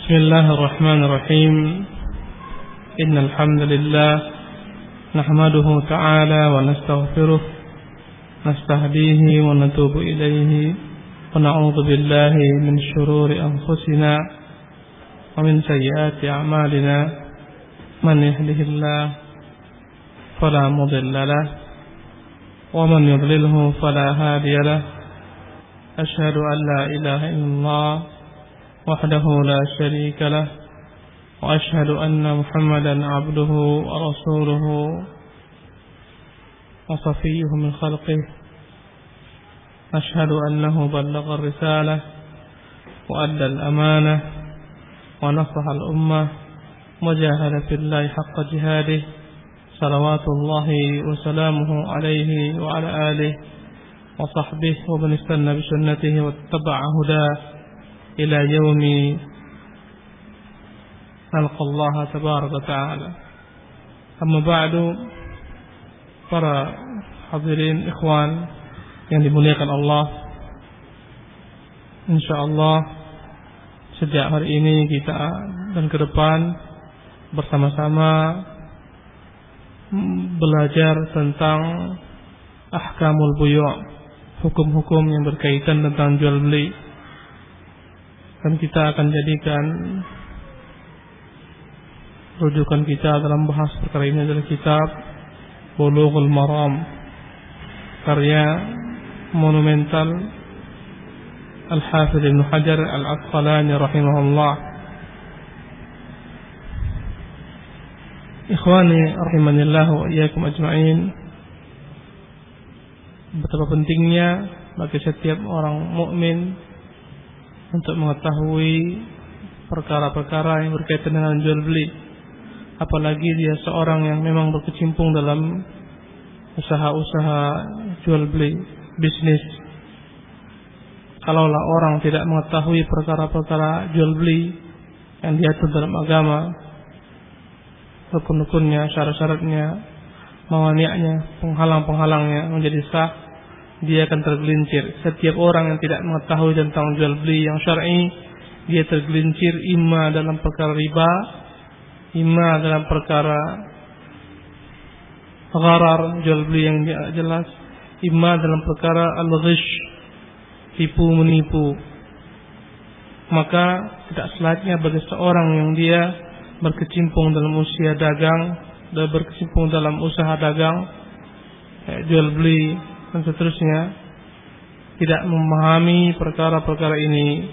بسم الله الرحمن الرحيم إن الحمد لله نحمده تعالى ونستغفره نستهديه ونتوب إليه ونعوذ بالله من شرور أنفسنا ومن سيئات أعمالنا من يهده الله فلا مضل له ومن يضلله فلا هادي له أشهد أن لا إله إلا الله وحده لا شريك له وأشهد أن محمدا عبده ورسوله وصفيه من خلقه أشهد أنه بلغ الرسالة وأدى الأمانة ونصح الأمة وجاهد في الله حق جهاده صلوات الله وسلامه عليه وعلى آله وصحبه ومن استنى بسنته واتبع هداه إلى يوم نلقى Allah tabaraka wa ta'ala. Amma ba'du, para hadirin ikhwan yang dimuliakan Allah, insyaallah sejak hari ini kita dan ke depan bersama-sama belajar tentang ahkamul buyu', hukum-hukum yang berkaitan tentang jual beli. Dan kita akan jadikan rujukan kita dalam bahas perkara ini adalah kitab Bulughul Maram, karya monumental Al-Hafidz Ibnu Hajar Al-Asqalani rahimahullah. Ikhwani rahimanillah wa iyyakum ajma'in, betapa pentingnya bagi setiap orang mukmin untuk mengetahui perkara-perkara yang berkaitan dengan jual beli, apalagi dia seorang yang memang berkecimpung dalam usaha-usaha jual beli, bisnis. Kalaulah orang tidak mengetahui perkara-perkara jual beli yang diatur dalam agama, rukun-rukunnya, syarat-syaratnya, mawani'nya, penghalang-penghalangnya menjadi sah, dia akan tergelincir. Setiap orang yang tidak mengetahui tentang jual beli yang syar'i, dia tergelincir imma dalam perkara riba, imma dalam perkara gharar, jual beli yang tidak jelas, imma dalam perkara al-ghish, tipu menipu. Maka tidak selayaknya bagi seorang yang dia berkecimpung dalam usia dagang dan berkecimpung dalam usaha dagang, jual beli dan seterusnya, tidak memahami perkara-perkara ini.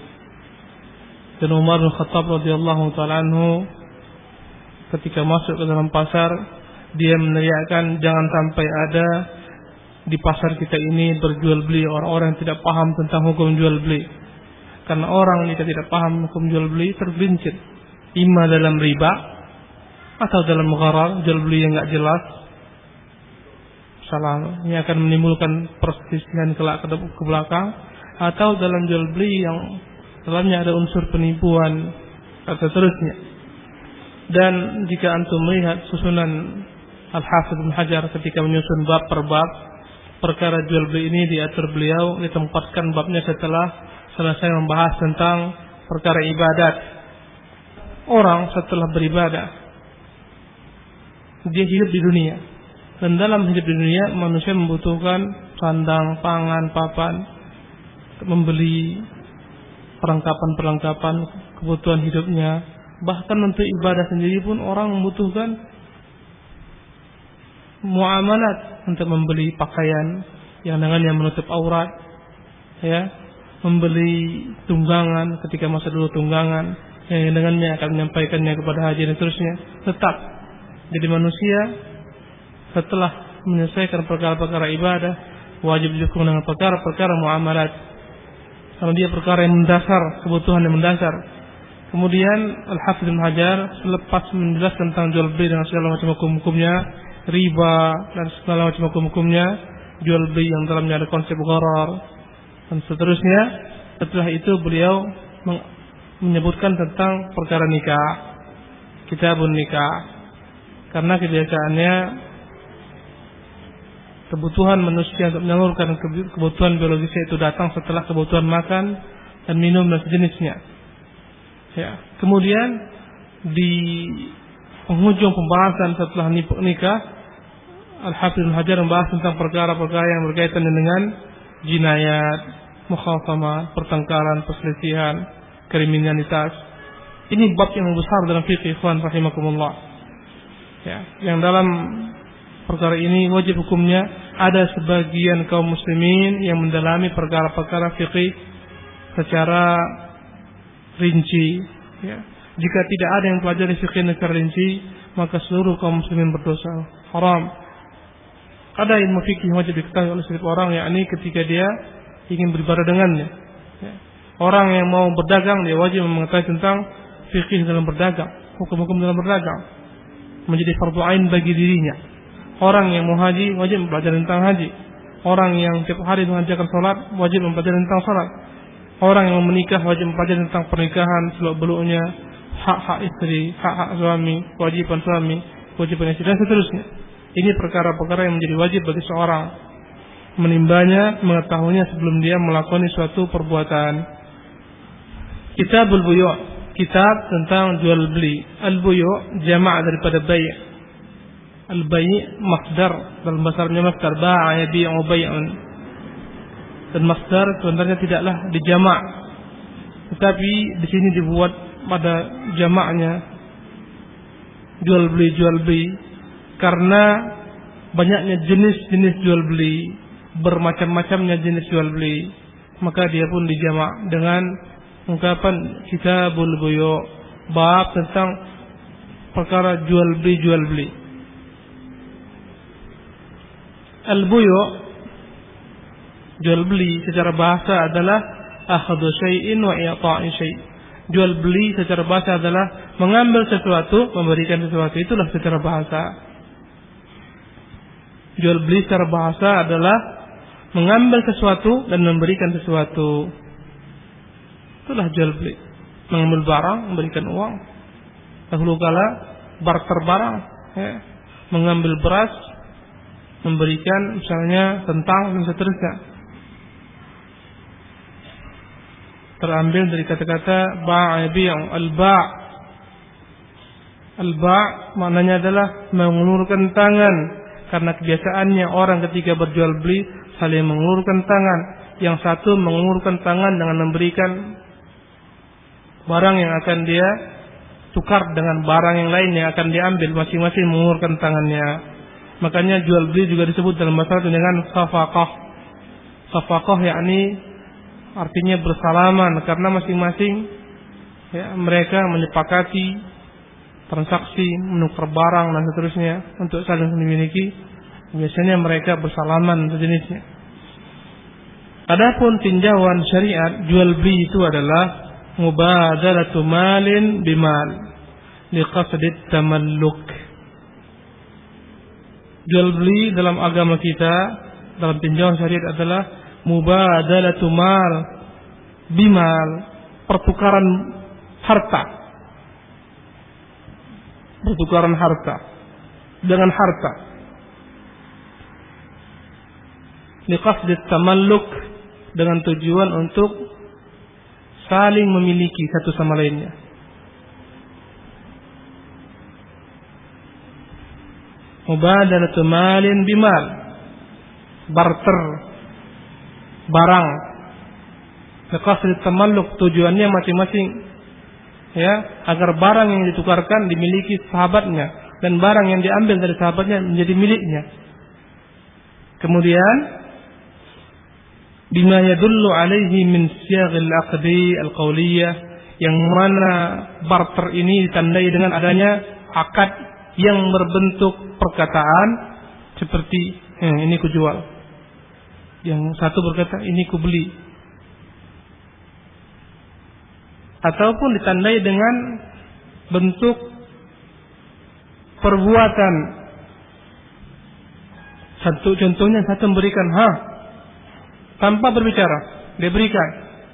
Dan Umar bin Khattab radhiyallahu ta'ala anhu ketika masuk ke dalam pasar, dia meneriakkan, jangan sampai ada di pasar kita ini berjual beli orang-orang yang tidak paham tentang hukum jual beli. Karena orang jika tidak paham hukum jual beli tergelincir imma dalam riba atau dalam gharar, jual beli yang enggak jelas. Salah, ini akan menimbulkan perselisihan kelak ke belakang, atau dalam jual beli yang dalamnya ada unsur penipuan atau seterusnya. Dan jika antum melihat susunan Al-Hafidz Ibnu Hajar ketika menyusun bab per bab, perkara jual beli ini diatur beliau ditempatkan babnya setelah selesai membahas tentang perkara ibadat. Orang setelah beribadah, dia hidup di dunia, dan dalam hidup di dunia manusia membutuhkan sandang, pangan, papan, membeli perlengkapan-perlengkapan kebutuhan hidupnya. Bahkan untuk ibadah sendiri pun orang membutuhkan muamalat untuk membeli pakaian yang dengannya menutup aurat, ya, membeli tunggangan ketika masa dulu tunggangan yang dengannya akan menyampaikannya kepada haji dan seterusnya. Tetap jadi manusia setelah menyelesaikan perkara-perkara ibadah wajib didukung dengan perkara-perkara muamalat, karena dia perkara yang mendasar, kebutuhan yang mendasar. Kemudian Al-Hafidz Ibnu Hajar selepas menjelaskan tentang jual beli dengan segala macam hukum-hukumnya, riba dan segala macam hukum-hukumnya, jual beli yang dalamnya ada konsep gharar dan seterusnya, setelah itu beliau menyebutkan tentang perkara nikah, kitabun nikah. Karena kebiasaannya kebutuhan manusia untuk menyalurkan kebutuhan biologisnya itu datang setelah kebutuhan makan dan minum dan sejenisnya. Ya, kemudian di penghujung pembahasan setelah nikah, Al-Hafidz Hajar membahas tentang perkara-perkara yang berkaitan dengan jinayat, mukhasamah, pertengkaran, perselisihan, kriminalitas. Ini bab yang besar dalam fikih, ikhwan rahimakumullah. Ya, yang dalam perkara ini wajib hukumnya ada sebagian kaum muslimin yang mendalami perkara-perkara fikih secara rinci. Ya. Jika tidak ada yang pelajari fikih secara rinci, maka seluruh kaum muslimin berdosa, haram. Ada ilmu fikih yang wajib diketahui oleh setiap orang, yakni ketika dia ingin beribadah dengannya. Ya. Orang yang mau berdagang, dia wajib mengetahui tentang fikih dalam berdagang, hukum-hukum dalam berdagang, menjadi fardu ain bagi dirinya. Orang yang mau haji wajib mempelajari tentang haji. Orang yang tiap hari mengajarkan salat wajib mempelajari tentang salat. Orang yang menikah wajib mempelajari tentang pernikahan, seluk-beluknya, hak-hak istri, hak-hak suami, kewajiban suami, kewajiban istri, dan seterusnya. Ini perkara-perkara yang menjadi wajib bagi seorang menimbanya, mengetahuinya sebelum dia melakukan suatu perbuatan. Kitabul Buyu', kitab tentang jual beli. Al-Buyu' jama' daripada bai'. Al-bai' masdar, dalam bahasa Arabnya masdar, ba'a yabi'u bai'un. Dan masdar sebenarnya tidaklah dijamak, tetapi di sini dibuat pada jamaknya, jual beli, karena banyaknya jenis-jenis jual beli, bermacam-macamnya jenis jual beli, maka dia pun dijamak dengan ungkapan Kitabul Buyu', bab tentang perkara jual beli. Al-Buyu', jual beli secara bahasa adalah akhdhu syai'in wa i'ta'i syai'. Jual beli secara bahasa adalah mengambil sesuatu, memberikan sesuatu. Itulah secara bahasa. Jual beli secara bahasa adalah mengambil sesuatu dan memberikan sesuatu. Itulah jual beli. Mengambil barang, memberikan uang. Dahulu kala barter barang, ya. Mengambil beras, memberikan misalnya kentang dan seterusnya. Terambil dari kata-kata ba'a yabi'u. Al-ba' maknanya adalah mengulurkan tangan, karena kebiasaannya orang ketika berjual beli saling mengulurkan tangan. Yang satu mengulurkan tangan dengan memberikan barang yang akan dia tukar dengan barang yang lain yang akan diambil, masing-masing mengulurkan tangannya. Makanya jual beli juga disebut dalam bahasa Arab dengan safaqah. Safaqah yakni artinya bersalaman, karena masing-masing ya, mereka menyepakati transaksi, menukar barang dan seterusnya untuk saling memiliki. Biasanya mereka bersalaman sejenisnya. Adapun tinjauan syariat jual beli itu adalah mubadalatu malin bimal liqasdit tamalluk. Jual beli dalam agama kita, dalam tinjauan syariat adalah mubadalatu mal bimal, pertukaran harta. Pertukaran harta dengan harta. Liqasdit tamalluk, dengan tujuan untuk saling memiliki satu sama lainnya. Mubadalatu malin bimal, barter barang. Liqasdit tamalluk, tujuannya masing-masing ya, agar barang yang ditukarkan dimiliki sahabatnya dan barang yang diambil dari sahabatnya menjadi miliknya. Kemudian bima yadullu alaihi min siyaghil aqdi al-qawliyah, yang mana barter ini ditandai dengan adanya akad yang berbentuk perkataan seperti ini ku jual, yang satu berkata ini ku beli, ataupun ditandai dengan bentuk perbuatan. Contohnya satu memberikan tanpa berbicara, dia berikan,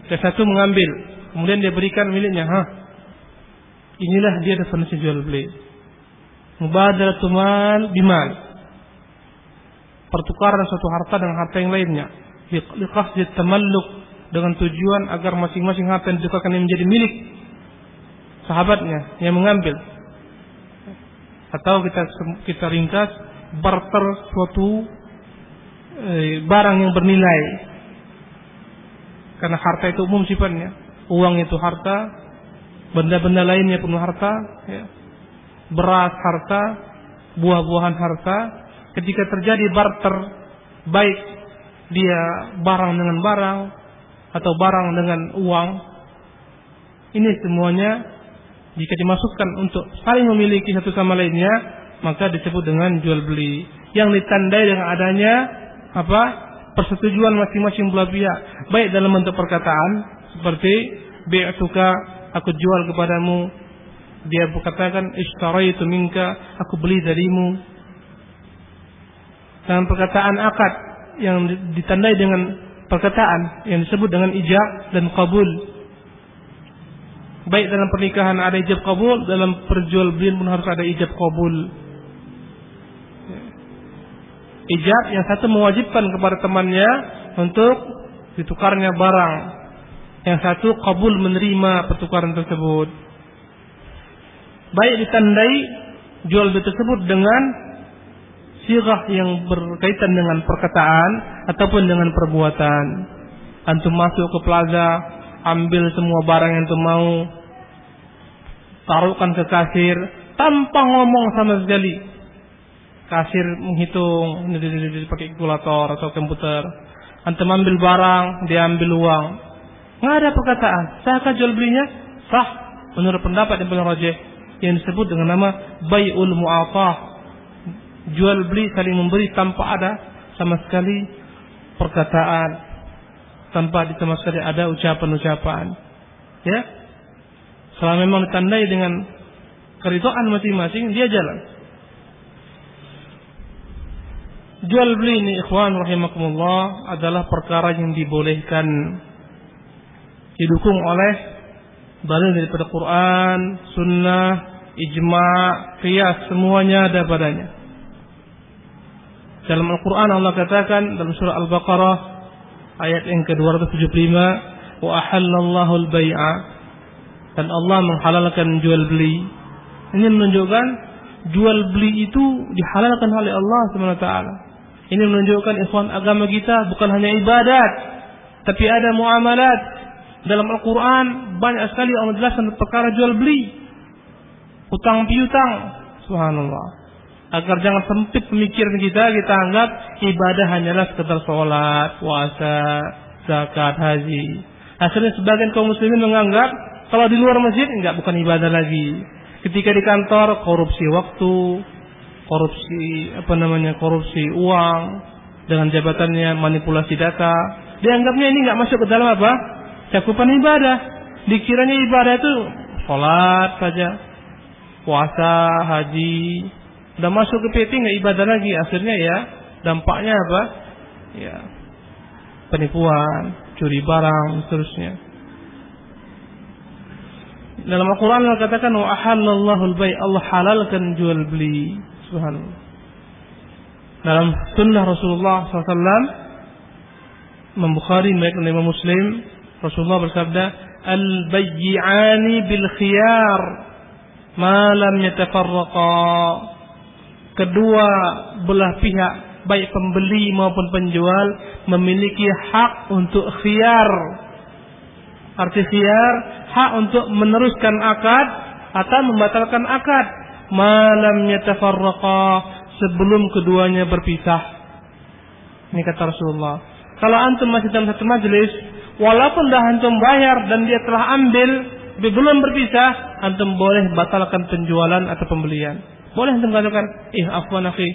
dan satu mengambil, kemudian dia berikan miliknya. Inilah dia definisi jual beli. Mubadalatu mal bimal, pertukaran suatu harta dengan harta yang lainnya. Liqasdit tamalluk, dengan tujuan agar masing-masing harta yang ditukarkan menjadi milik. sahabatnya yang mengambil. Atau kita ringkas, barter suatu barang yang bernilai. Karena harta itu umum sifatnya. Uang itu harta, benda-benda lainnya pun harta, ya. Beras harta, buah-buahan harta. Ketika terjadi barter, baik dia barang dengan barang atau barang dengan uang, ini semuanya jika dimasukkan untuk saling memiliki satu sama lainnya, maka disebut dengan jual beli. Yang ditandai dengan adanya apa? Persetujuan masing-masing belah pihak, baik dalam bentuk perkataan seperti bi'tuka, aku jual kepadamu. Dia berkatakan ishtaraitu minka, aku beli darimu. Dengan perkataan akad yang ditandai dengan perkataan yang disebut dengan ijab dan qabul. Baik dalam pernikahan ada ijab qabul, dalam perjualbelian pun harus ada ijab qabul. Ijab yang satu mewajibkan kepada temannya untuk ditukarnya barang, yang satu qabul menerima pertukaran tersebut. Baik ditandai jual beli tersebut dengan sirah yang berkaitan dengan perkataan ataupun dengan perbuatan. Antum masuk ke plaza, ambil semua barang yang antum mau, taruhkan ke kasir tanpa ngomong sama sekali. Kasir menghitung pakai kalkulator atau komputer. Antum ambil barang, dia ambil uang. Nggak ada perkataan. Sahkah jual belinya? Sah menurut pendapat yang paling rajih, yang disebut dengan nama bai'ul mu'athah. Jual beli saling memberi tanpa ada sama sekali perkataan, tanpa sama sekali ada ucapan-ucapan. Ya, selama memang ditandai dengan keridhaan masing-masing, dia jalan. Jual beli ini ikhwan rahimakumullah adalah perkara yang dibolehkan, didukung oleh dalil daripada Quran, Sunnah, ijma', qiyas, semuanya ada padanya. Dalam Al-Quran Allah katakan dalam surah Al-Baqarah ayat yang ke-275, wa ahallallahu al-bai'a, dan Allah menghalalkan jual beli. Ini menunjukkan jual beli itu dihalalkan oleh Allah SWT. Ini menunjukkan ikhwan agama kita bukan hanya ibadat, tapi ada muamalat. Dalam Al-Quran banyak sekali Allah jelaskan perkara jual beli, utang piutang, subhanallah. Agar jangan sempit pemikiran kita anggap ibadah hanyalah sekedar sholat, puasa, zakat, haji. Akhirnya sebagian kaum muslimin menganggap kalau di luar masjid bukan ibadah lagi. Ketika di kantor korupsi waktu, korupsi uang dengan jabatannya, manipulasi data. Dianggapnya ini nggak masuk ke dalam apa? Cakupan ibadah. Dikiranya ibadah itu sholat saja, puasa, haji. Udah masuk ke PT nggak ibadah lagi. Akhirnya ya dampaknya apa? Ya penipuan, curi barang, seterusnya. Dalam Al-Quran Allah katakan wa ahallallahu al-bai', Allah halalkan jual beli. Subhanallah. Dalam sunnah Rasulullah SAW, Imam Bukhari dan Imam Muslim, Rasulullah bersabda, al-bayyi'ani bil khiyar ma lam yatafarraqa. Kedua belah pihak, baik pembeli maupun penjual, memiliki hak untuk khiyar. Arti khiyar, hak untuk meneruskan akad atau membatalkan akad. Malam yatafarraqa, sebelum keduanya berpisah. Ini kata Rasulullah. Kalau antum masih dalam satu majelis, walaupun dah antum bayar dan dia telah ambil, tapi belum berpisah, antum boleh batalkan penjualan atau pembelian. Boleh antum katakan, afwan akhi,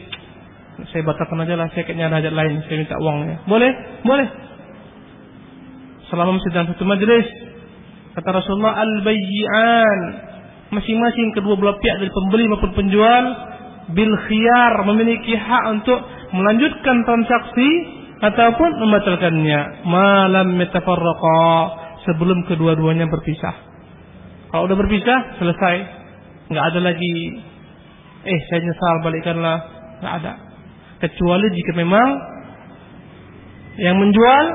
saya batalkan aja lah, saya kayaknya ada hajat lain, saya minta uangnya. Boleh, boleh. Selama masih dalam satu majelis, kata Rasulullah, al-bayyi'an, masing-masing kedua belah pihak dari pembeli maupun penjual bil khiyar, memiliki hak untuk melanjutkan transaksi ataupun membatalkannya. Malam metafarraqa, sebelum kedua-duanya berpisah. Kalau udah berpisah, selesai. Enggak ada lagi saya nyesal, balikkanlah. Enggak ada. Kecuali jika memang yang menjual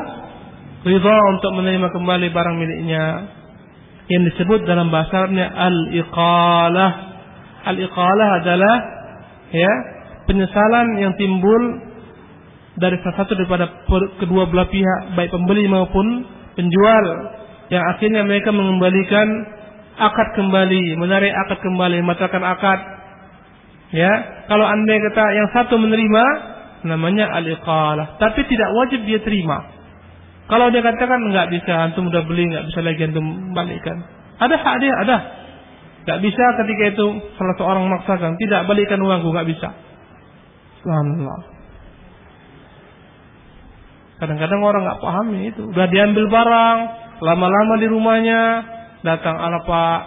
ridha untuk menerima kembali barang miliknya. yang disebut dalam bahasa Arabnya al-iqalah. Al-iqalah adalah ya penyesalan yang timbul dari salah satu daripada kedua belah pihak, baik pembeli maupun penjual, yang akhirnya mereka mengembalikan akad kembali, menarik akad kembali, membatalkan akad. Ya, kalau andai kata yang satu menerima, namanya al-iqalah, tapi tidak wajib dia terima. Kalau dia katakan enggak bisa, antum udah beli, enggak bisa lagi antum balikkan. Ada hak dia, ada. Enggak bisa ketika itu salah seorang memaksakan, tidak balikkan uangku, enggak bisa. Subhanallah. Kadang-kadang orang enggak pahami itu. Udah diambil barang, lama-lama di rumahnya datang, ala Pak,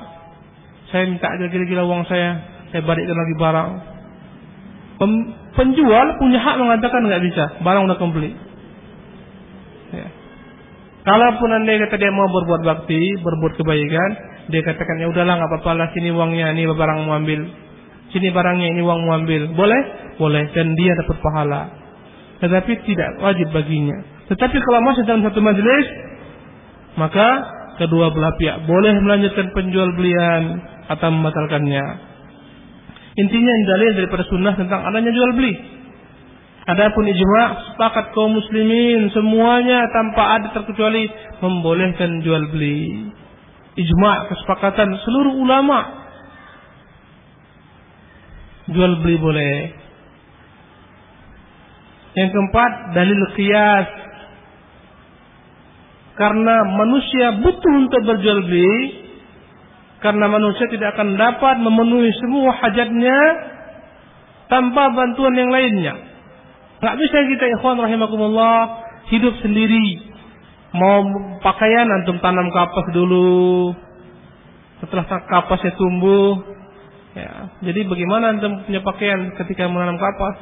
saya minta aja kira-kira uang saya balikkan lagi barang. Penjual punya hak mengatakan enggak bisa, barang udah komplit. Ya. Kalaupun andai kata dia mau berbuat bakti, berbuat kebaikan, dia katakan ya udahlah enggak apa-apa lah, sini uangnya, ini barang mau ambil. Sini barangnya, ini uang mau ambil. Boleh? Boleh, dan dia dapat pahala. Tetapi tidak wajib baginya. Tetapi kalau masih dalam satu majelis, maka kedua belah pihak boleh melanjutkan penjual belian atau membatalkannya. Intinya dalil daripada sunnah tentang adanya jual beli. Adapun ijma' sepakat kaum muslimin semuanya tanpa ada terkecuali membolehkan jual beli. Ijma' kesepakatan seluruh ulama, jual beli boleh. Yang keempat, dalil qiyas. Karena manusia butuh untuk berjual beli, karena manusia tidak akan dapat memenuhi semua hajatnya tanpa bantuan yang lainnya. Nggak bisa kita, ikhwan rahimakumullah, hidup sendiri. Mau pakaian, antum tanam kapas dulu. Setelah kapasnya tumbuh, ya, jadi bagaimana antum punya pakaian ketika menanam kapas?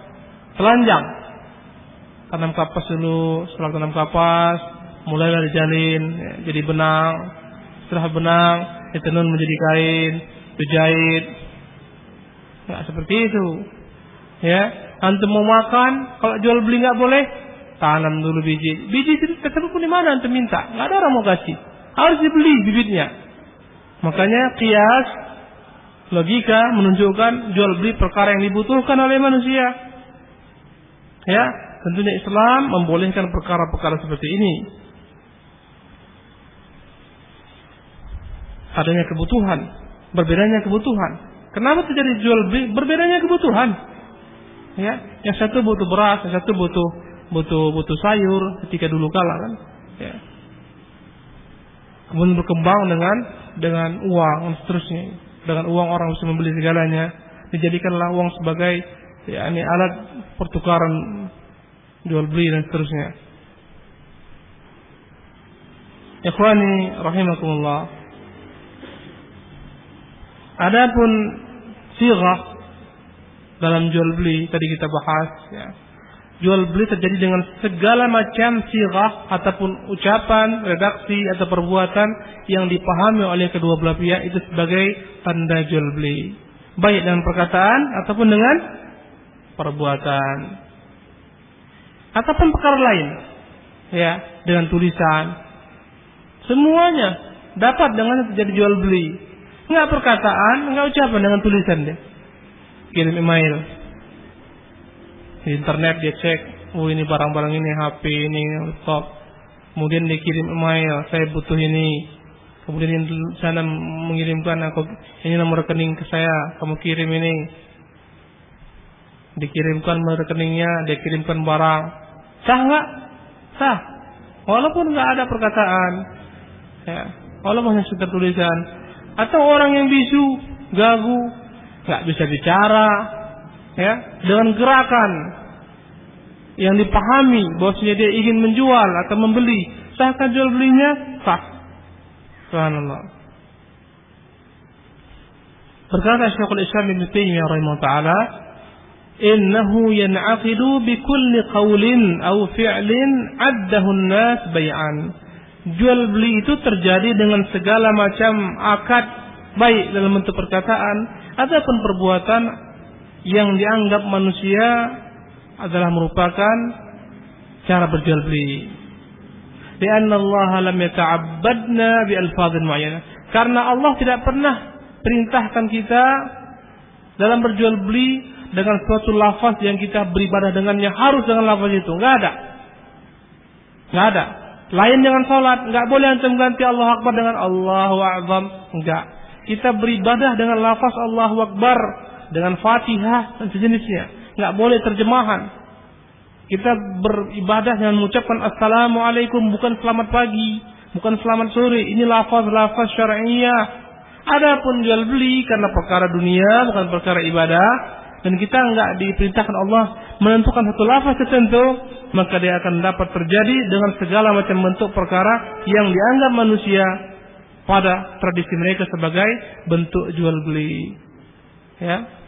Telanjang. Tanam kapas dulu. Setelah tanam kapas, mulailah dijalin, ya, jadi benang. Setelah benang, ditenun menjadi kain, dijahit. Nggak seperti itu. Ya, antum mau makan, kalau jual beli nggak boleh, tanam dulu biji. Biji itu ketemu pun di mana antum minta? Nggak ada orang mau kasih. Harus dibeli bibitnya. Makanya qiyas, logika menunjukkan jual beli perkara yang dibutuhkan oleh manusia. Ya, tentunya Islam membolehkan perkara-perkara seperti ini. Adanya kebutuhan, berbedanya kebutuhan. Kenapa terjadi jual beli? Berbedanya kebutuhan. Ya, yang satu butuh beras, yang satu butuh sayur ketika dulu kala kan. Ya. Kemudian berkembang dengan uang dan seterusnya. Dengan uang orang bisa membeli segalanya. Dijadikanlah uang sebagai ya, ini alat pertukaran jual beli dan seterusnya. Ikhwani rahimakumullah. Adapun sighah dalam jual beli tadi kita bahas, ya. Jual beli terjadi dengan segala macam sighah ataupun ucapan, redaksi atau perbuatan yang dipahami oleh kedua belah pihak itu sebagai tanda jual beli, baik dengan perkataan ataupun dengan perbuatan ataupun perkara lain, ya, dengan tulisan. Semuanya dapat dengan terjadi jual beli. Enggak perkataan, enggak ucapan, dengan tulisan deh. Kirim email di internet, dia cek, oh ini barang-barang ini, HP ini, laptop. Kemudian dia kirim email, saya butuh ini. Kemudian di sana mengirimkan, aku ini nomor rekening ke saya, kamu kirim ini. Dikirimkan nomor rekeningnya, dia kirimkan barang. Sah nggak? Sah. Walaupun nggak ada perkataan, ya, walaupun hanya sekedar tulisan. Atau orang yang bisu, gagu, nggak bisa bicara, ya, dengan gerakan yang dipahami bahwasanya dia ingin menjual atau membeli, sahkah jual belinya? Sah. Subhanallah. Berkata Syekhul Islam Ibnu Taimiyah rahimahullah taala, innahu yan'aqidu bi kulli qawlin aw fi'lin 'addahu an-nas bay'an. Jual beli itu terjadi dengan segala macam akad, baik dalam bentuk perkataan ataupun perbuatan yang dianggap manusia adalah merupakan cara berjual beli. Lianna Allah lam yata'abbadna bi alfadhin mu'ayyanah. Karena Allah tidak pernah perintahkan kita dalam berjual beli dengan suatu lafaz yang kita beribadah dengannya harus dengan lafaz itu. Enggak ada. Enggak ada. Lain dengan salat, enggak boleh antum ganti Allahu Akbar dengan Allahu A'zam. Enggak. Kita beribadah dengan lafaz Allahu Akbar, dengan Fatihah dan sejenisnya. Enggak boleh terjemahan. Kita beribadah dengan mengucapkan Assalamualaikum, bukan selamat pagi, bukan selamat sore. Ini lafaz-lafaz syar'iyyah. Adapun jual beli karena perkara dunia, bukan perkara ibadah, dan kita enggak diperintahkan Allah menentukan satu lafaz tertentu, maka dia akan dapat terjadi dengan segala macam bentuk perkara yang dianggap manusia pada tradisi mereka sebagai bentuk jual beli. Ya.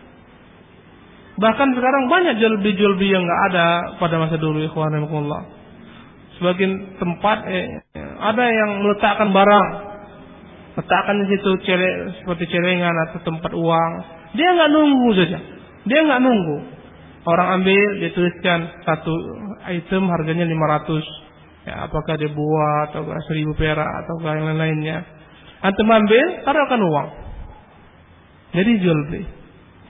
Bahkan sekarang banyak jual beli yang enggak ada pada masa dulu, ikhwan rahimakumullah. Sebagian tempat ada yang meletakkan barang, letakkan di situ seperti celengan atau tempat uang. Dia enggak nunggu saja. Dia enggak nunggu. Orang ambil, dia tuliskan satu item harganya 500. Ya, apakah dia buat atau 1000 perak atau yang lain-lainnya. Antum ambil, taruhkan uang. Jadi jual beli.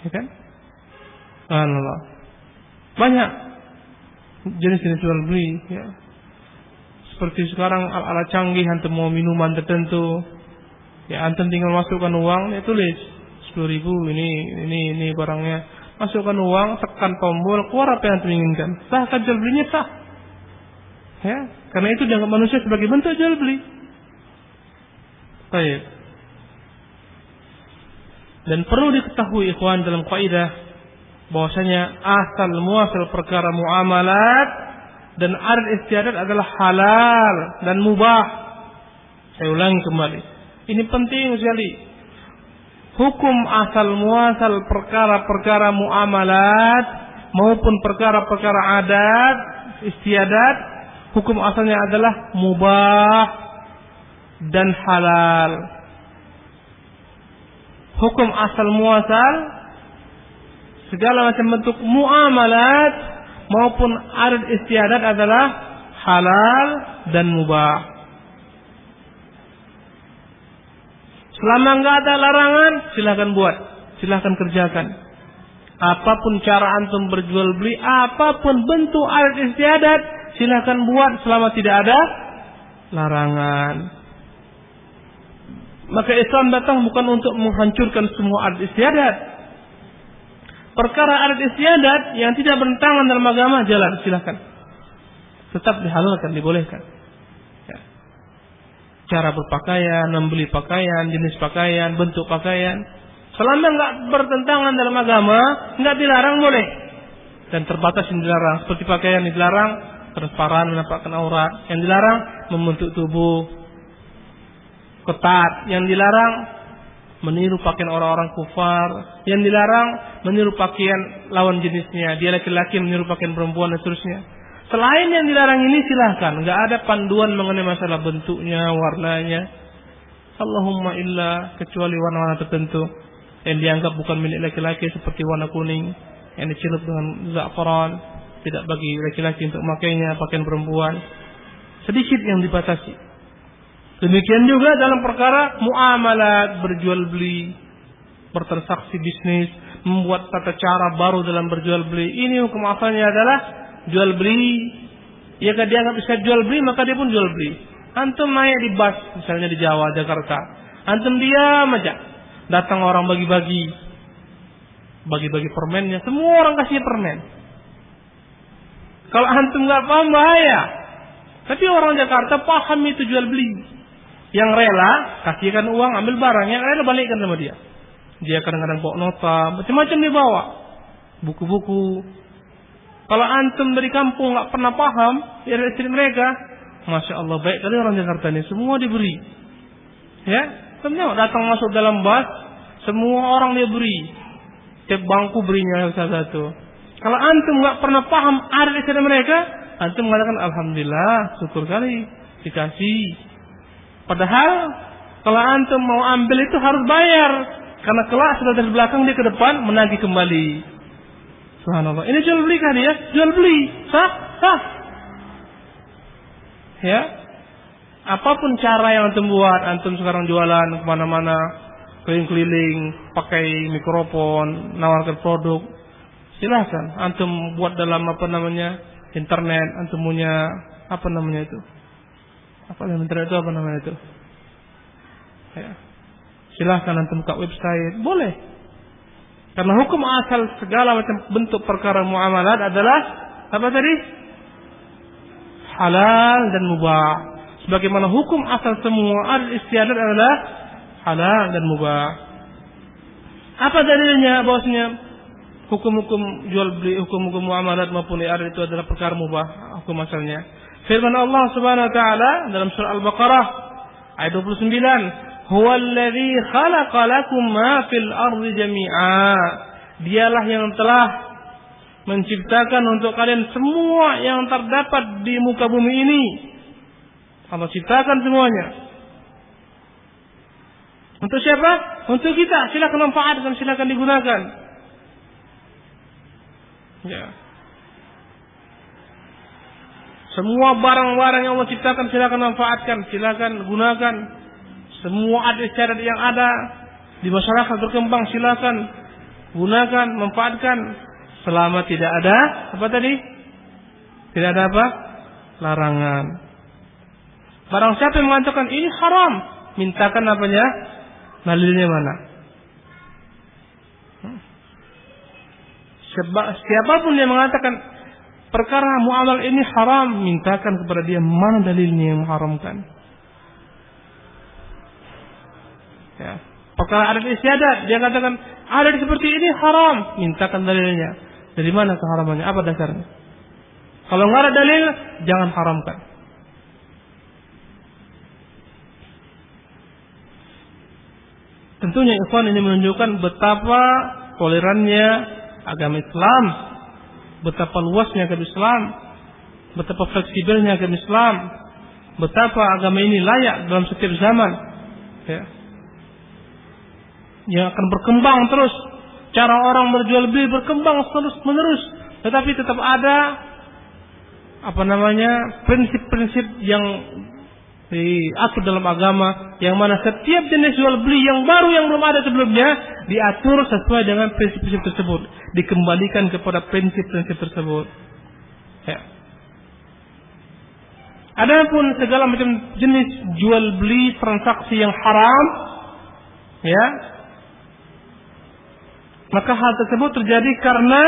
Ya kan? Allah. Banyak jenis-jenis jual beli, ya. Seperti sekarang ala-ala canggih, antum mau minuman tertentu, ya antum tinggal masukkan uang, dia tulis 10.000 ini barangnya. Masukkan uang, tekan tombol, keluar apa yang antum inginkan. Sah kan jual belinya sah. Ya, karena itu dianggap manusia sebagai bentuk jual beli. Baik. Dan perlu diketahui ikhwan dalam kaidah bahwasanya asal muasal perkara muamalat dan adat istiadat adalah halal dan mubah. Saya ulangi kembali. Ini penting sekali. Hukum asal muasal perkara-perkara muamalat maupun perkara-perkara adat istiadat, hukum asalnya adalah mubah dan halal. Hukum asal muasal segala macam bentuk muamalat maupun adat istiadat adalah halal dan mubah. Selama enggak ada larangan, silakan buat, silakan kerjakan. Apapun cara antum berjual beli, apapun bentuk adat istiadat, silakan buat selama tidak ada larangan. Maka Islam datang bukan untuk menghancurkan semua adat istiadat. Perkara adat istiadat yang tidak bertentangan dalam agama, jalan, silakan. Tetap dihalalkan, dibolehkan. Ya. Cara berpakaian, membeli pakaian, jenis pakaian, bentuk pakaian, selama enggak bertentangan dalam agama, enggak dilarang, boleh. Dan terbatas yang dilarang, seperti pakaian dilarang transparan, menampakkan aurat. Yang dilarang membentuk tubuh ketat. Yang dilarang meniru pakaian orang-orang kufar. Yang dilarang meniru pakaian lawan jenisnya. Dia laki-laki meniru pakaian perempuan dan seterusnya. Selain yang dilarang ini silahkan. Enggak ada panduan mengenai masalah bentuknya, warnanya. Allahumma illa kecuali warna-warna tertentu yang dianggap bukan milik laki-laki seperti warna kuning yang dicelup dengan za'faran, tidak bagi laki-laki untuk memakainya, pakaian perempuan. Sedikit yang dibatasi. Demikian juga dalam perkara muamalat, berjual beli, bertransaksi bisnis, membuat tata cara baru dalam berjual beli. Ini hukum asalnya adalah jual beli. Jika dianggap bisa jual beli, maka dia pun jual beli. Antum naik di bus, misalnya di Jawa, Jakarta. Antum diam aja. Datang orang bagi-bagi permennya. Semua orang kasih permen. Kalau antum nggak paham bahaya. Tapi orang Jakarta paham itu jual beli. Yang rela kasihkan uang, ambil barang, yang rela balikkan sama dia. Dia kadang-kadang bawa nota, macam-macam dia bawa. Buku-buku. Kalau antum dari kampung nggak pernah paham, ya istri mereka, masya Allah baik kali orang Jakarta ini, semua diberi. Ya, semua datang masuk dalam bus, semua orang dia beri. Tiap bangku berinya satu-satu. Kalau antum nggak pernah paham adat istiadat mereka, antum mengatakan alhamdulillah, syukur kali dikasih. Padahal kalau antum mau ambil itu harus bayar, karena kelak sudah dari belakang dia ke depan menagih kembali. Subhanallah. Ini jual beli kan ya? Jual beli. Sah? Sah. Ya. Apapun cara yang antum buat, antum sekarang jualan kemana-mana, keliling-keliling, pakai mikrofon, nawarkan produk, silahkan. Antum buat dalam internet, antum punya itu? Internet itu apa namanya itu? Ya. Silahkan antum buka website, boleh. Karena hukum asal segala macam bentuk perkara muamalat adalah apa tadi? Halal dan mubah. Sebagaimana hukum asal semua adil istiadat adalah halal dan mubah. Apa dalilnya bahwasanya hukum-hukum jual beli, hukum-hukum muamalat maupun ibadah itu adalah perkara mubah hukum asalnya? Firman Allah Subhanahu wa taala dalam surah Al-Baqarah ayat 29, "Huwallazi khalaqa lakum ma fil ardi jami'a." Dialah yang telah menciptakan untuk kalian semua yang terdapat di muka bumi ini. Allah ciptakan semuanya. Untuk siapa? Untuk kita. Silakan manfaatkan, silakan digunakan. Ya. Semua barang-barang yang Allah ciptakan silakan manfaatkan, silakan gunakan. Semua adat istiadat yang ada di masyarakat berkembang silakan gunakan, manfaatkan, selama tidak ada apa tadi? Tidak ada apa? Larangan. Barang siapa yang mengatakan ini haram, mintakan apanya? Dalilnya mana? Siapapun yang mengatakan perkara muamal ini haram, mintakan kepada dia mana dalilnya yang mengharamkan. Ya. Perkara adat istiadat, dia katakan adat seperti ini haram, mintakan dalilnya. Dari mana keharamannya? Apa dasarnya? Kalau nggak ada dalil, jangan haramkan. Tentunya ikhwan ini menunjukkan betapa tolerannya agama Islam, betapa luasnya agama Islam, betapa fleksibelnya agama Islam, betapa agama ini layak dalam setiap zaman. Ya. Yang akan berkembang terus. Cara orang berjual beli berkembang terus menerus, tetapi tetap ada prinsip-prinsip yang diatur dalam agama, yang mana setiap jenis jual beli yang baru yang belum ada sebelumnya diatur sesuai dengan prinsip-prinsip tersebut, dikembalikan kepada prinsip-prinsip tersebut. Ya. Adapun segala macam jenis jual beli transaksi yang haram, ya, maka hal tersebut terjadi karena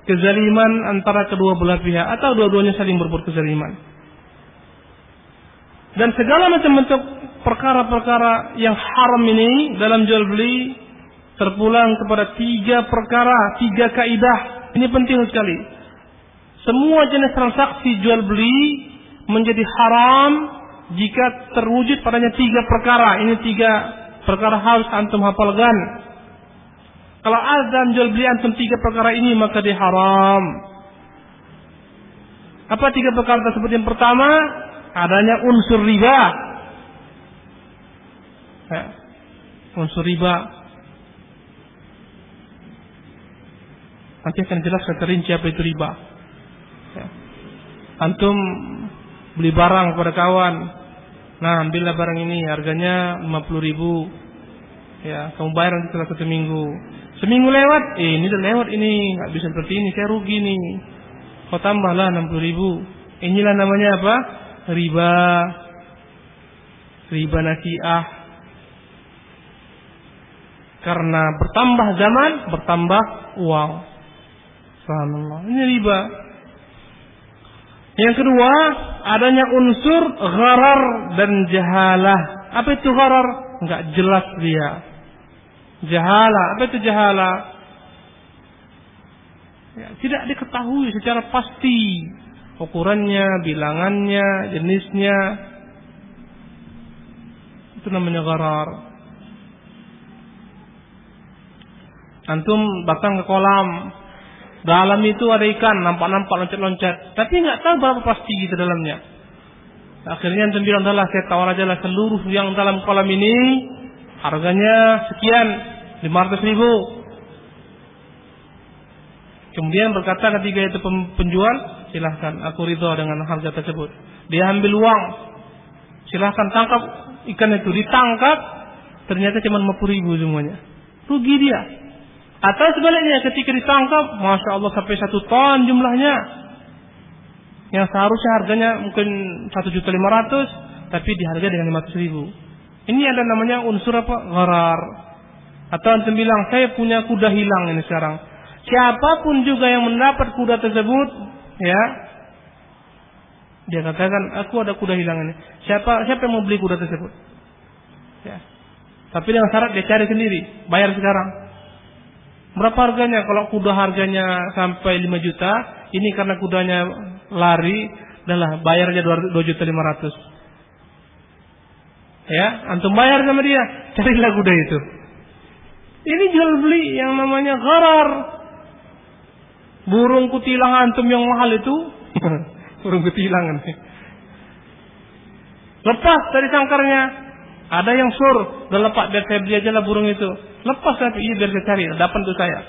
kezaliman antara kedua belah pihak atau dua-duanya saling berbuat kezaliman. Dan segala macam bentuk perkara-perkara yang haram ini dalam jual beli terpulang kepada 3 perkara, 3 kaidah. Ini penting sekali. Semua jenis transaksi jual beli menjadi haram jika terwujud padanya 3 perkara. Ini 3 perkara harus antum hafalkan. Kalau azan jual beli antum 3 perkara ini, maka dia haram. Apa 3 perkara tersebut? Yang pertama, adanya unsur riba. Ya. Unsur riba. Nanti akan jelas secara rinci apa itu riba. Ya. Antum beli barang kepada kawan. Nah, ambillah barang ini, harganya 50.000. Ya, kamu bayar nanti setelah 1 minggu. Seminggu lewat, ini udah lewat ini, nggak bisa seperti ini, saya rugi nih. Kau tambahlah 60.000. Inilah namanya apa? Riba. Riba nasiah. Karena bertambah zaman, bertambah uang. Subhanallah. Ini riba. Yang kedua, adanya unsur gharar dan jahalah. Apa itu gharar? Enggak jelas dia. Jahalah. Apa itu jahalah? Ya, tidak diketahui secara pasti ukurannya, bilangannya, jenisnya. Itu namanya gharar. Antum datang ke kolam, dalam itu ada ikan, nampak-nampak loncat-loncat, tapi nggak tahu berapa pasti gitu dalamnya. Akhirnya antum bilang, "Adalah saya tawar aja lah seluruh yang dalam kolam ini harganya sekian, 500.000." Kemudian berkata ketiga itu penjual, silahkan aku ridho dengan harga tersebut. Dia ambil uang, Silahkan tangkap ikan itu, ditangkap ternyata cuma 50.000 semuanya. Rugi dia. Atau sebaliknya ketika ditangkap, Masya Allah sampai 1 ton jumlahnya. Yang seharusnya harganya mungkin 1.500.000, tapi dihargai dengan 500.000. Ini ada namanya unsur apa? Gharar. Atau antum bilang, saya punya kuda hilang ini sekarang. Siapapun juga yang mendapat kuda tersebut, ya, dia katakan, aku ada kuda hilang ini. Siapa yang mau beli kuda tersebut? Ya. Tapi dengan syarat dia cari sendiri, bayar sekarang. Berapa harganya? Kalau kuda harganya sampai 5 juta, ini karena kudanya lari, adalah bayarnya 2.500.000. Ya, antum bayar sama dia, carilah kuda itu. Ini jual beli yang namanya gharar. Burung kutilang antum yang mahal itu, burung kutilang. Lepas dari sangkarnya, ada yang sur, udah lepas, biar saya beli aja lah burung itu. Lepas tapi iya biar saya cari, dapat untuk saya.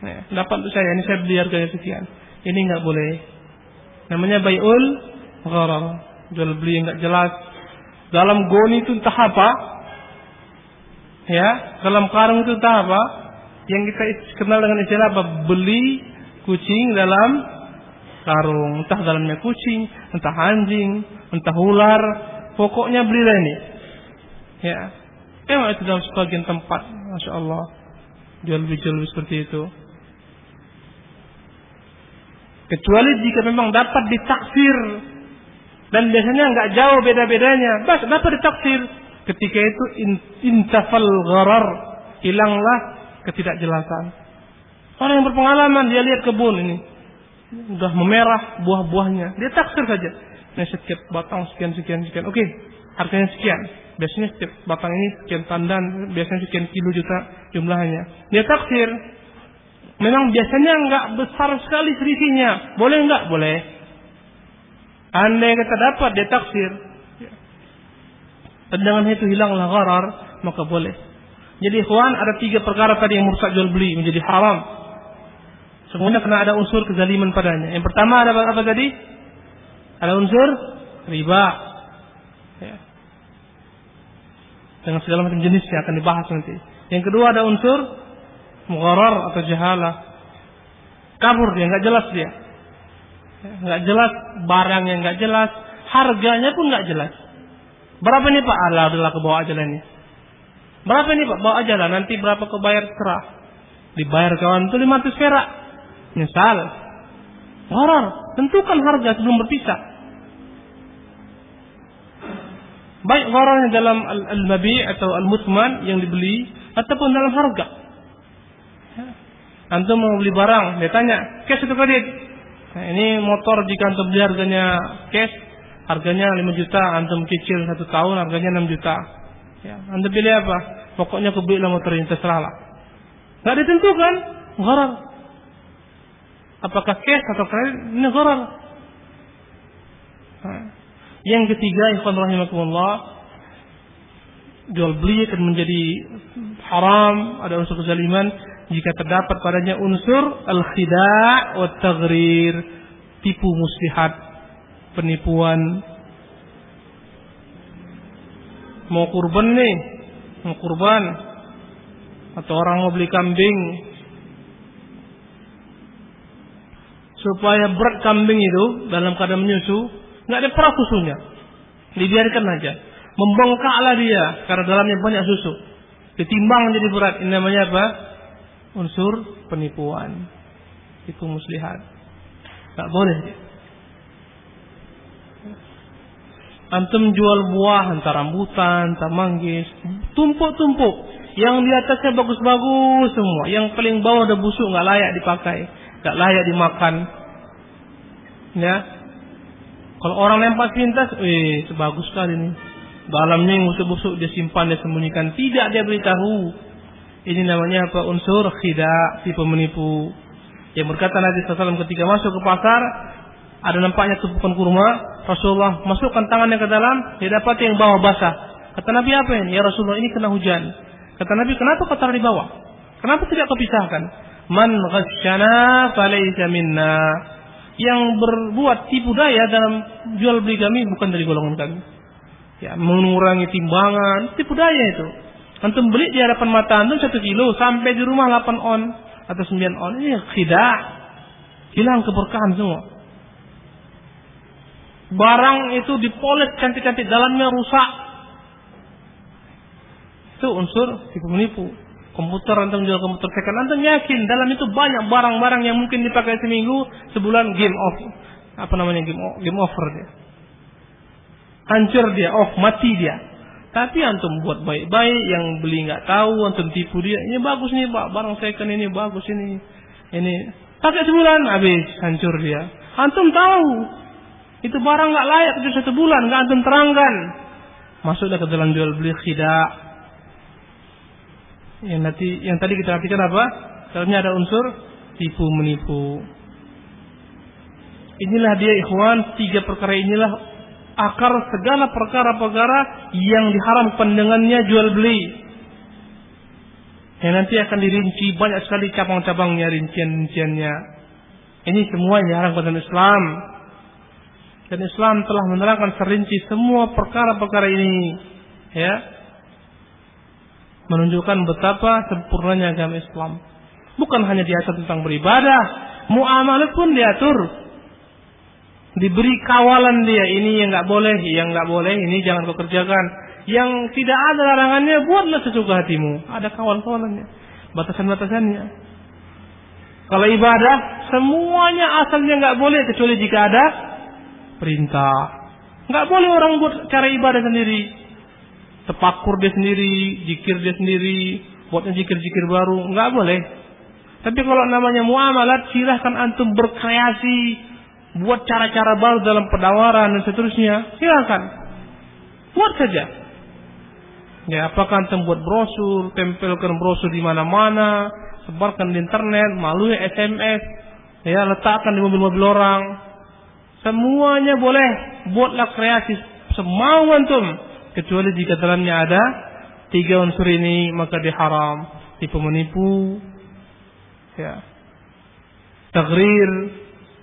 Ya, dapat untuk saya, ini saya beli harganya sekian. Ini nggak boleh. Namanya bai'ul gharar, jual beli yang nggak jelas. Dalam goni itu entah apa, ya, dalam karung itu entah apa, yang kita kenal dengan istilah apa? Beli kucing dalam karung, entah dalamnya kucing, entah anjing, entah ular, pokoknya belilah ini. Ya, memang itu dalam sebagian tempat, Masya Allah, jual beli seperti itu. Kecuali jika memang dapat ditaksir, dan biasanya nggak jauh beda-bedanya, dapat ditaksir. Ketika itu intafal gharar, hilanglah ketidakjelasan. Orang yang berpengalaman, dia lihat kebun ini udah memerah buah-buahnya, dia taksir saja. Nah, setiap batang sekian. Oke, harganya sekian. Biasanya setiap batang ini sekian tandan, biasanya sekian kilo juta jumlahnya. Dia taksir. Memang biasanya nggak besar sekali selisihnya. Boleh nggak? Boleh. Andai kata dapat dia taksir, dan dengan itu hilanglah gharar, maka boleh. Jadi ikhwan, ada 3 perkara tadi yang merusak jual beli menjadi haram. Semuanya karena ada unsur kezaliman padanya. Yang pertama ada apa tadi? Ada unsur riba. Ya. Dengan segala macam jenisnya akan dibahas nanti. Yang kedua ada unsur mugharar atau jahalah. Kabur dia, nggak jelas dia. Nggak jelas, barang yang nggak jelas, harganya pun nggak jelas. Berapa nih Pak? Alah, udahlah kebawa aja lah ini. Berapa nih Pak? Bawa aja lah, nanti berapa kebayar serah. Dibayar kawan itu 500 perak. Misal, gharar, tentukan harga sebelum berpisah. Baik ghararnya dalam al-mabi' atau al-muthman yang dibeli, ataupun dalam harga. Antum mau beli barang, dia tanya, cash atau kredit? Nah, ini motor jika antum beli harganya cash, harganya 5 juta, antum cicil 1 tahun harganya 6 juta. Ya, antum pilih apa? Pokoknya aku belilah motor ini, terserahlah. Enggak ditentukan, gharar. Apakah cash atau kredit? Ini gharar. Nah, yang ketiga, ikhwan rahimakumullah, jual beli akan menjadi haram, ada unsur kezaliman jika terdapat padanya unsur al-khida' wa taghrir, tipu muslihat, penipuan. Mau kurban nih, mau kurban, atau orang mau beli kambing, supaya berat kambing itu dalam keadaan menyusu, nggak ada perah susunya, dibiarkan aja, membengkaklah dia karena dalamnya banyak susu, ditimbang jadi berat. Ini namanya apa? Unsur penipuan, tipu muslihat. Nggak boleh. Antum jual buah, entah rambutan, entah manggis, tumpuk-tumpuk, yang di atasnya bagus-bagus semua, yang paling bawah ada busuk, nggak layak dipakai, nggak layak dimakan. Ya, kalau orang lempar pintas, sebagus sekali nih, dalamnya yang busuk-busuk dia simpan, dia sembunyikan, tidak dia beritahu. Ini namanya apa? Unsur khida', tipu menipu. Yang berkata Nabi SAW ketika masuk ke pasar, ada nampaknya tumpukan kurma, Rasulullah masukkan tangannya ke dalam, dia dapat yang bawah basah. Kata Nabi, apa ini? Ya Rasulullah, ini kena hujan. Kata Nabi, kenapa kau taruh di bawah? Kenapa tidak kau pisahkan? Man ghasyana falaysa minna. Yang berbuat tipu daya dalam jual beli kami bukan dari golongan kami. ya, mengurangi timbangan, tipu daya itu. Antum beli di hadapan mata antum 1 kilo, sampai di rumah 8 on atau 9 on, ini khidah, hilang keberkahan semua. Barang itu dipoles cantik-cantik, dalamnya rusak. Itu unsur tipu menipu. Komputer, antum jual komputer second, antum yakin dalam itu banyak barang-barang yang mungkin dipakai seminggu, sebulan game off. Game over dia. Hancur dia, off, mati dia. Tapi antum buat baik-baik, yang beli nggak tahu, antum tipu dia. Ini bagus nih Pak, barang second ini bagus ini. Ini pakai sebulan habis, hancur dia. Antum tahu itu barang nggak layak itu 1 bulan, nggak antum terangkan. Masuklah ke dalam jual beli khidah. Yang tadi kita artikan apa? Dalamnya ada unsur tipu menipu. Inilah dia ikhwan, 3 perkara inilah akar segala perkara-perkara yang diharamkan dengannya jual beli. Yang nanti akan dirinci banyak sekali cabang-cabangnya, rincian-rinciannya. Ini semua yang diharamkan dalam Islam. Dan Islam telah menerangkan serinci semua perkara-perkara ini, ya, menunjukkan betapa sempurnanya agama Islam. Bukan hanya diatur tentang beribadah, muamalah pun diatur. Diberi kawalan dia, ini yang nggak boleh, ini jangan kau kerjakan. Yang tidak ada larangannya, buatlah sesuka hatimu. Ada kawalan-kawalannya, batasan-batasannya. Kalau ibadah, semuanya asalnya nggak boleh kecuali jika ada perintah. Nggak boleh orang buat cara ibadah sendiri, tepakur dia sendiri, zikir dia sendiri, buatnya zikir-zikir baru, nggak boleh. Tapi kalau namanya muamalat, silahkan antum berkreasi, buat cara-cara baru dalam penawaran dan seterusnya, silahkan buat saja. Ya, apakah antum buat brosur, tempelkan brosur di mana-mana, sebarkan di internet, melalui SMS, ya, letakkan di mobil-mobil orang, semuanya boleh. Buatlah kreasi semau antum, kecuali jika dalamnya ada 3 unsur ini, maka diharam. Tipu menipu, ya, taghrir,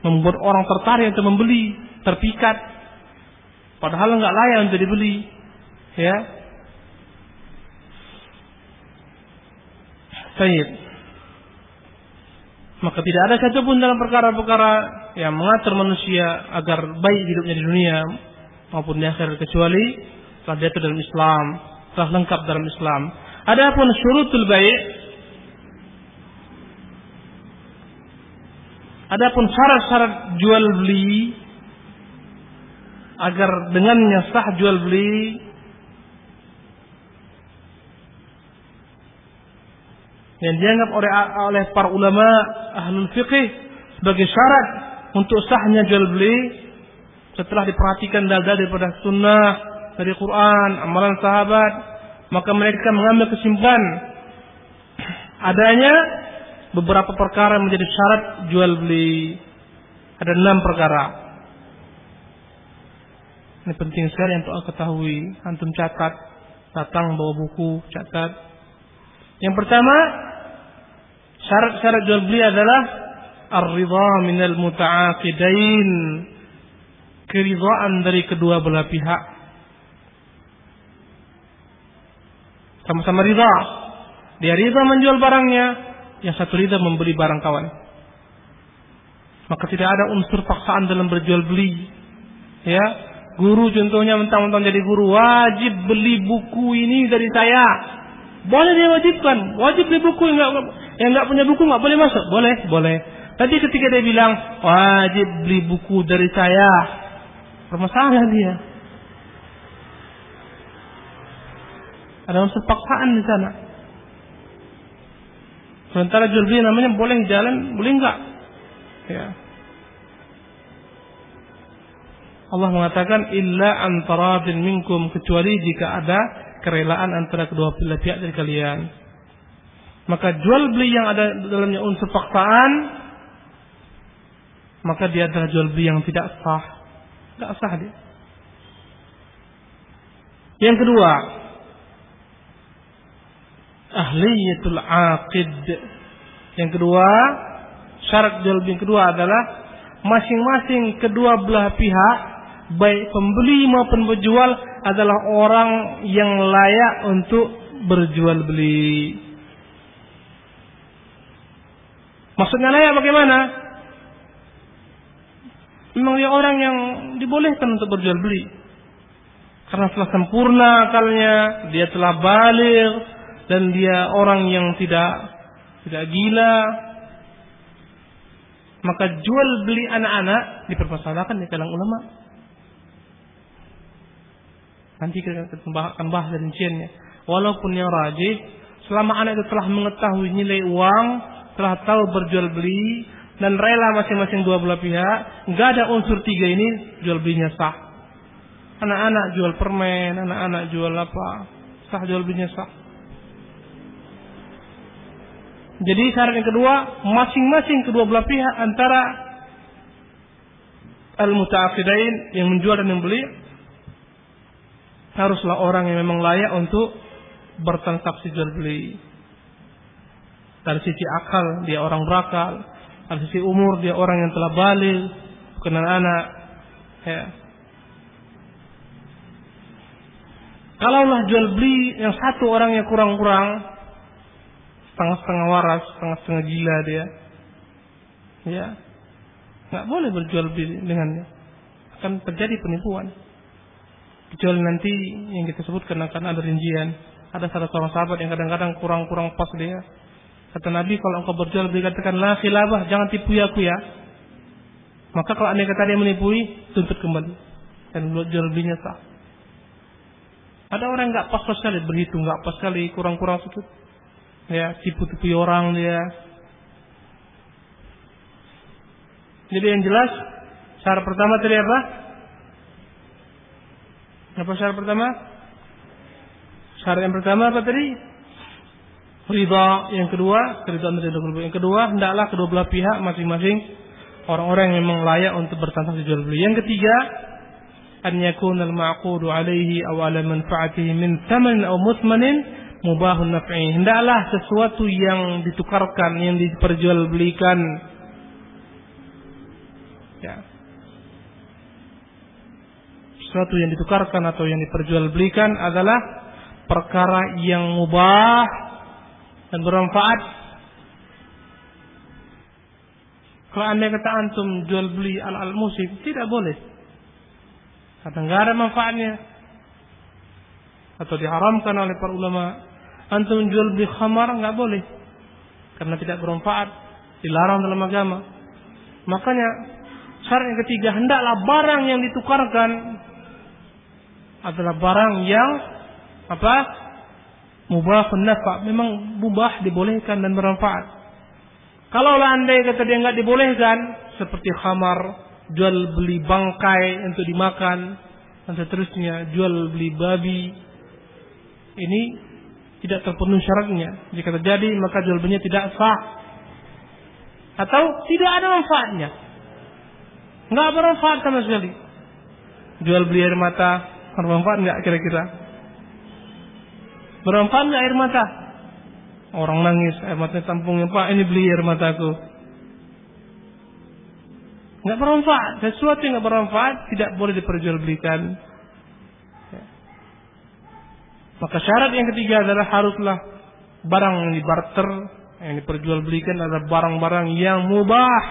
membuat orang tertarik untuk membeli, terpikat, padahal nggak layak untuk dibeli, ya. Baik. Maka tidak ada satupun dalam perkara-perkara yang mengatur manusia agar baik hidupnya di dunia maupun di akhirat kecuali telah diatur dalam Islam, telah lengkap dalam Islam. Adapun syurutul bai', adapun syarat-syarat jual beli agar dengannya sah jual beli, yang dianggap oleh para ulama ahlul fiqih sebagai syarat untuk sahnya jual beli, setelah diperhatikan dalil daripada sunnah, dari Quran, amalan sahabat, maka mereka mengambil kesimpulan adanya beberapa perkara yang menjadi syarat jual beli. Ada 6 perkara. Ini penting sekali untuk ketahui. Antum catat, datang bawa buku, catat. Yang pertama, syarat-syarat jual beli adalah ar-ridha minal muta'aqidain, keridhaan dari kedua belah pihak. Sama-sama ridha. Dia ridha menjual barangnya, yang satu ridha membeli barang kawan. Maka tidak ada unsur paksaan dalam berjual beli. Ya, guru contohnya mentang-mentang jadi guru, wajib beli buku ini dari saya. Boleh dia wajibkan, wajib beli buku, yang nggak punya buku nggak boleh masuk, boleh. Tapi ketika dia bilang wajib beli buku dari saya, bermasalah dia. Ada unsur paksaan di sana. Sementara jual beli namanya boleh jalan, boleh enggak? Ya. Allah mengatakan illa antaradin minkum, kecuali jika ada kerelaan antara kedua belah pihak dari kalian. Maka jual beli yang ada dalamnya unsur paksaan, maka dia adalah jual beli yang tidak sah. Tidak sah dia. Yang kedua, ahliyatul aqid. Yang kedua, syarat jual beli yang kedua adalah masing-masing kedua belah pihak, baik pembeli maupun penjual, adalah orang yang layak untuk berjual beli. Maksudnya layak bagaimana? Memang dia orang yang dibolehkan untuk berjual beli. Karena telah sempurna akalnya, dia telah baligh, dan dia orang yang tidak gila. Maka jual beli anak-anak dipermasalahkan di kalangan ulama. Nanti kita akan bahas rinciannya. Walaupun yang rajih, selama anak itu telah mengetahui nilai uang, telah tahu berjual beli, dan rela masing-masing dua belah pihak, nggak ada unsur tiga ini, jual belinya sah. Anak-anak jual permen, anak-anak jual apa, sah, jual belinya sah. Jadi syarat yang kedua, masing-masing kedua belah pihak antara al-muta'aqidain yang menjual dan membeli haruslah orang yang memang layak untuk bertransaksi jual beli. Dari sisi akal dia orang berakal, dari sisi umur dia orang yang telah baligh, bukan anak. Ya. Kalaulah jual beli yang satu orangnya kurang-kurang, setengah-setengah waras, setengah-setengah gila dia, ya, nggak boleh berjual beli dengannya, akan terjadi penipuan. Kecuali nanti yang kita sebutkan akan ada rincian. Ada salah seorang sahabat yang kadang-kadang kurang-kurang pas dia. Kata Nabi, kalau engkau berjual beli katakan la khilafah, jangan tipu aku ya. Maka kalau andai kata dia menipui, tuntut kembali dan jual belinya sah. Ada orang nggak pas sekali berhitung, nggak pas sekali, kurang-kurang sedikit. Ya, tipu-tipu orang dia. Jadi yang jelas, syarat pertama tadi apa? Apa syarat pertama? Syarat yang pertama apa tadi? Ridha. Yang kedua, keridhaan dari dua belah. Yang kedua, hendaklah kedua belah pihak masing-masing orang-orang yang memang layak untuk bertransaksi jual beli. Yang ketiga, an yakuna al-ma'qudu alaihi aw ala manfaatihi min thaman aw muthmanin mubahun naf'i. Hendaklah sesuatu yang ditukarkan, yang diperjualbelikan, ya, sesuatu yang ditukarkan atau yang diperjualbelikan adalah perkara yang mubah dan bermanfaat. Kalau anda kata antum jual beli al musik, tidak boleh, karena nggak ada manfaatnya atau diharamkan oleh para ulama. Antum jual beli khamar nggak boleh, karena tidak bermanfaat, dilarang dalam agama. Makanya syarat yang ketiga, hendaklah barang yang ditukarkan adalah barang yang apa? Mubahun nafa', memang mubah, dibolehkan dan bermanfaat. Kalau andai kata dia nggak dibolehkan, seperti khamar, jual beli bangkai untuk dimakan, dan seterusnya, jual beli babi, ini tidak terpenuhi syaratnya. Jika terjadi maka jual belinya tidak sah atau tidak ada manfaatnya, nggak bermanfaat sama sekali. Jual beli air mata, bermanfaat nggak kira-kira? Bermanfaat nggak air mata? Orang nangis, air matanya tampungnya, Pak ini beli air mataku. Nggak bermanfaat. Sesuatu yang nggak bermanfaat tidak boleh diperjualbelikan. Maka syarat yang ketiga adalah haruslah barang yang dibarter, yang diperjualbelikan adalah barang-barang yang mubah,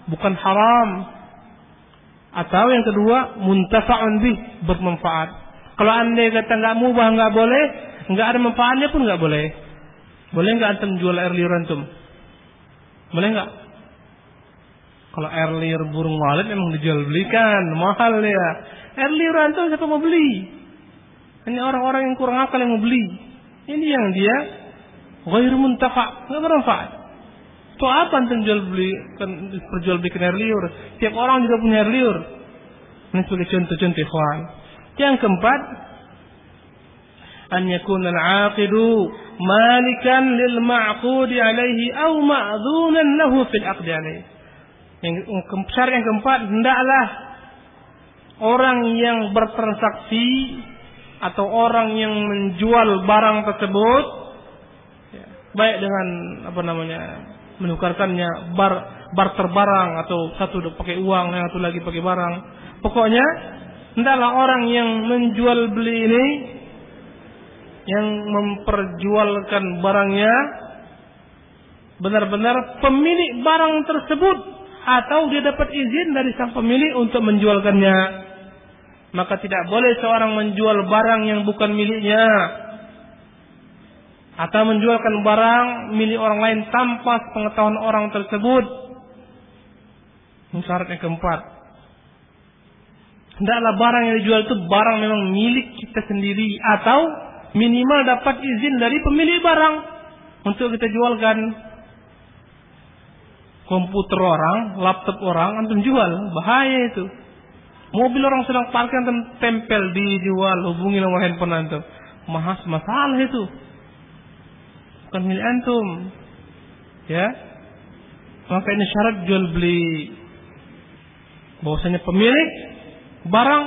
bukan haram. Atau yang kedua, muntafa'un bih, bermanfaat. Kalau anda kata nggak mubah, nggak boleh, nggak ada manfaatnya pun nggak boleh. Boleh nggak antum jual air liur antum? Boleh nggak? Kalau air liur burung walet memang dijual belikan, mahal ya. Air liur antum siapa mau beli? Hanya orang-orang yang kurang akal yang mau beli. Ini yang dia ghairu muntafa', nggak bermanfaat. Itu apa antum perjual belikan air liur? Tiap orang juga punya air liur. Ini sebagai contoh-contoh ikhwan. Yang keempat, an yakuna al-'aqidu malikan lil ma'qudi alaihi aw ma'dhunan lahu fil 'aqdi alaihi. Syarat yang keempat, hendaklah orang yang bertransaksi atau orang yang menjual barang tersebut, ya, baik dengan menukarkannya barter barang, atau satu pakai uang, yang satu lagi pakai barang. Pokoknya Hendaklah orang yang menjual beli ini, yang memperjualkan barangnya, benar-benar pemilik barang tersebut, atau dia dapat izin dari sang pemilik untuk menjualkannya. Maka tidak boleh seorang menjual barang yang bukan miliknya, atau menjualkan barang milik orang lain tanpa pengetahuan orang tersebut. Ini syarat yang keempat. Hendaklah barang yang dijual itu barang memang milik kita sendiri, atau minimal dapat izin dari pemilik barang untuk kita jualkan. Komputer orang, laptop orang, antum jual, bahaya itu. Mobil orang sedang parkir, antum tempel dijual, hubungi nomor handphone antum. Masalah itu. Bukan milik antum. Ya. Maka ini syarat jual beli. Bahwasanya pemilik barang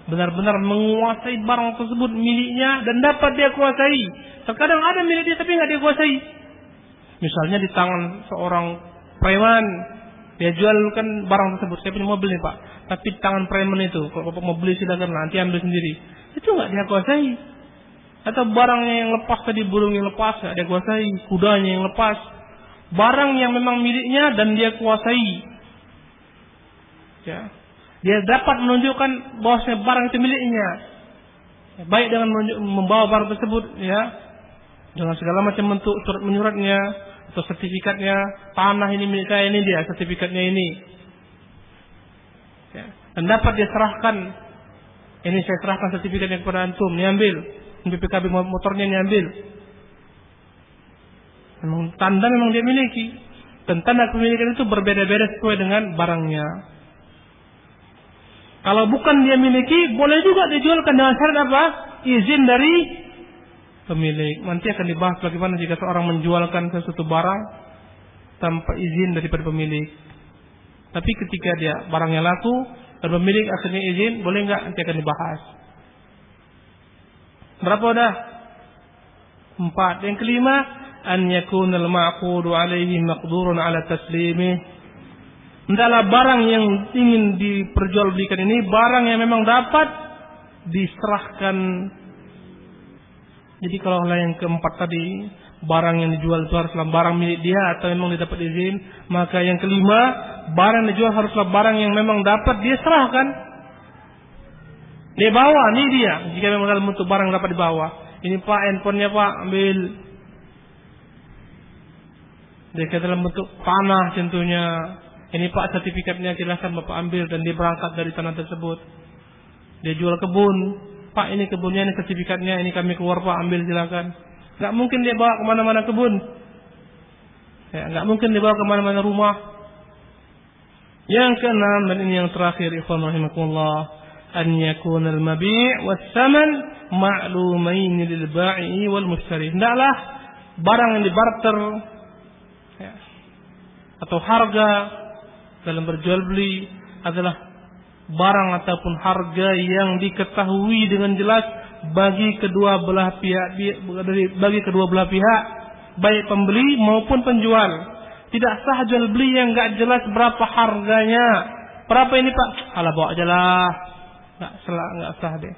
benar-benar menguasai barang tersebut miliknya dan dapat dia kuasai. Terkadang ada milik dia tapi nggak dia kuasai. Misalnya di tangan seorang preman, dia jualkan barang tersebut. Saya punya mobil nih Pak, tapi tangan preman itu, kalau Bapak mau beli silakan, nanti ambil sendiri. Itu nggak dia kuasai. Atau barangnya yang lepas tadi, burung yang lepas nggak dia kuasai, kudanya yang lepas. Barang yang memang miliknya dan dia kuasai. Ya. Dia dapat menunjukkan bahwasanya barang itu miliknya. Baik dengan membawa barang tersebut, ya, dengan segala macam bentuk surat menyuratnya atau sertifikatnya, tanah ini milik saya, ini dia sertifikatnya ini. Ya. Dan dapat dia serahkan, ini saya serahkan sertifikatnya kepada antum, ini ambil. BPKB motornya ini ambil. Memang tanda memang dia miliki. Dan tanda kepemilikan itu berbeda-beda sesuai dengan barangnya. Kalau bukan dia miliki, boleh juga dijualkan dengan syarat apa? Izin dari pemilik. Nanti akan dibahas bagaimana jika seorang menjualkan sesuatu barang tanpa izin daripada pemilik. Tapi ketika dia barangnya laku dan pemilik akhirnya izin, boleh enggak? Nanti akan dibahas. Berapa dah? 4. Yang kelima, an yakunal ma'qudu alaihi maqdurun ala taslimih. Hendaklah barang yang ingin diperjualbelikan ini barang yang memang dapat diserahkan. Jadi kalau yang keempat tadi, barang yang dijual itu haruslah barang milik dia atau memang dia dapat izin, maka yang kelima, barang yang dijual haruslah barang yang memang dapat dia serahkan. Dia bawa, ini dia. Jika memang dalam bentuk barang dapat dibawa. Ini Pak, handphonenya Pak, ambil. Jika dalam bentuk tanah tentunya. Ini Pak, sertifikatnya, silakan Bapak ambil. Dan dia berangkat dari tanah tersebut. Dia jual kebun. Pak, ini kebunnya, ini sertifikatnya, ini kami keluar Pak, ambil silakan. Gak mungkin dia bawa kemana-mana kebun. Ya, gak mungkin dia bawa kemana-mana rumah. Yang keenam, dan ini yang terakhir, ikhwan rahimakumullah, an yakuna al-mabi' was-saman ma'lumain lil-ba'i wal-mushtari. Hendaklah barang yang dibarter, ya, atau harga dalam berjual beli adalah barang ataupun harga yang diketahui dengan jelas bagi kedua belah pihak, baik pembeli maupun penjual. Tidak sah jual beli yang enggak jelas berapa harganya. Berapa ini Pak? Alah bawa aja lah. Enggak sah deh.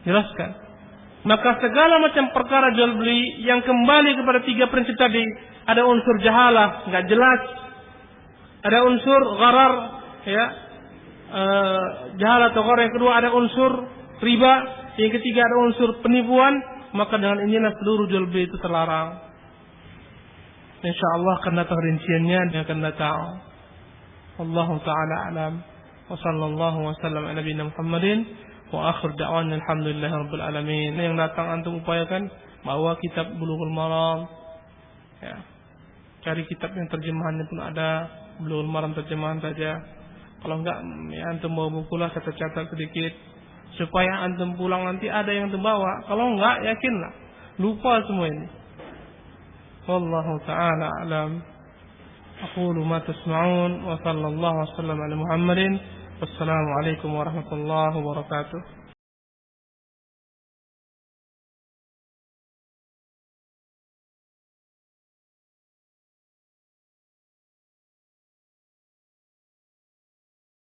Jelaskan. Maka segala macam perkara jual beli yang kembali kepada 3 prinsip tadi, ada unsur jahalah, enggak jelas. Ada unsur gharar, ya, jahalah atau gharar. Yang kedua ada unsur riba. Yang ketiga ada unsur penipuan. Maka dengan inilah seluruh jual beli itu terlarang. InsyaAllah akan datang rinciannya dan akan datang. Wallahu ta'ala alam. Wa sallallahu wa sallam ala nabiyina Muhammadin. Wa akhir da'wan alhamdulillahi rabbil alamin. Yang datang antum upayakan bawa kitab Bulughul Maram. Ya. Cari kitab yang terjemahannya pun ada. Bulughul Maram terjemahan saja. Kalau enggak, ya antum bawa buku lah, catat-catat sedikit supaya antum pulang nanti ada yang terbawa. Kalau enggak, yakinlah lupa semua ini. Wallahu ta'ala alam. Aqulu ma tasma'un wa sallallahu wa sallam ala Muhammadin. Wassalamu alaikum warahmatullahi wabarakatuh.